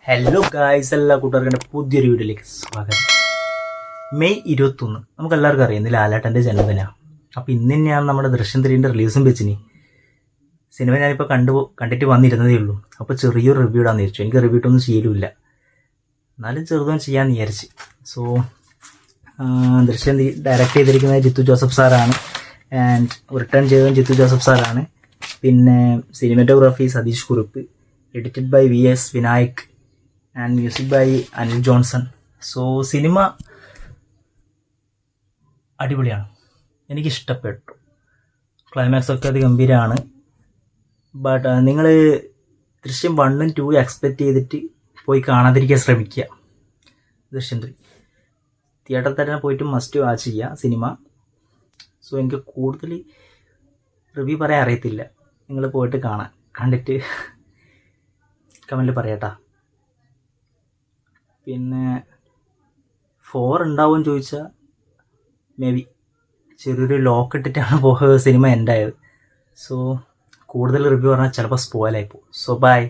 Hello guys, എല്ലാ കൂട്ടുകാർക്കും പുതിയൊരു വീഡിയോയിലേക്ക് സ്വാഗതം. മെയ് 21 നമുക്ക് എല്ലാവർക്കും അറിയാം, ഇന്ന് ലാലേട്ടൻ്റെ ജന്മദിനമാണ്. അപ്പോൾ ഇന്ന് തന്നെയാണ് നമ്മുടെ ദൃശ്യം 3ൻ്റെ റിലീസും വെച്ചിന്. സിനിമ ഞാനിപ്പോൾ കണ്ടിട്ട് വന്നിരുന്നതേ ഉള്ളൂ. അപ്പോൾ ചെറിയൊരു റിവ്യൂ ഇടാന്ന് വിചാരിച്ചു. എനിക്ക് റിവ്യൂ ഇട്ടൊന്നും ചെയ്യലുമില്ല, എന്നാലും ചെറുതൊന്നും ചെയ്യാമെന്ന് വിചാരിച്ച്. സോ ദൃശ്യം ഡയറക്റ്റ് ചെയ്തിരിക്കുന്നത് ജിത്തു ജോസഫ് സാറാണ്, ആൻഡ് റിട്ടേൺ ചെയ്തതും ജിത്തു ജോസഫ് സാറാണ്. പിന്നെ cinematography Satheesh Kurup, edited by VS Vinayak and music by Anil Johnson. So cinema അടിപൊളിയാണ്, എനിക്കിഷ്ടപ്പെട്ടു. ക്ലൈമാക്സ് ഒക്കെ അത് ഗംഭീരമാണ്. ബട്ട് നിങ്ങൾ ദൃശ്യം 1ഉം 2 എക്സ്പെക്റ്റ് ചെയ്തിട്ട് പോയി കാണാതിരിക്കാൻ ശ്രമിക്കുക. ദൃശ്യം 3 തിയേറ്ററിൽ തന്നെ പോയിട്ട് മസ്റ്റ് വാച്ച് ചെയ്യുക സിനിമ. സോ എനിക്ക് കൂടുതൽ റിവ്യൂ പറയാൻ അറിയത്തില്ല, നിങ്ങൾ പോയിട്ട് കണ്ടിട്ട് കമൻറ്റിൽ പറയട്ടാ. പിന്നെ 4 ഉണ്ടാവുമെന്ന് ചോദിച്ചാൽ മേ ബി ചെറിയൊരു ലോക്ക് ഇട്ടിട്ടാണ് സിനിമ എൻഡായത്. സോ കൂടുതൽ റിവ്യൂ പറഞ്ഞാൽ ചിലപ്പോൾ സ്പോയിലായി പോകും. So by.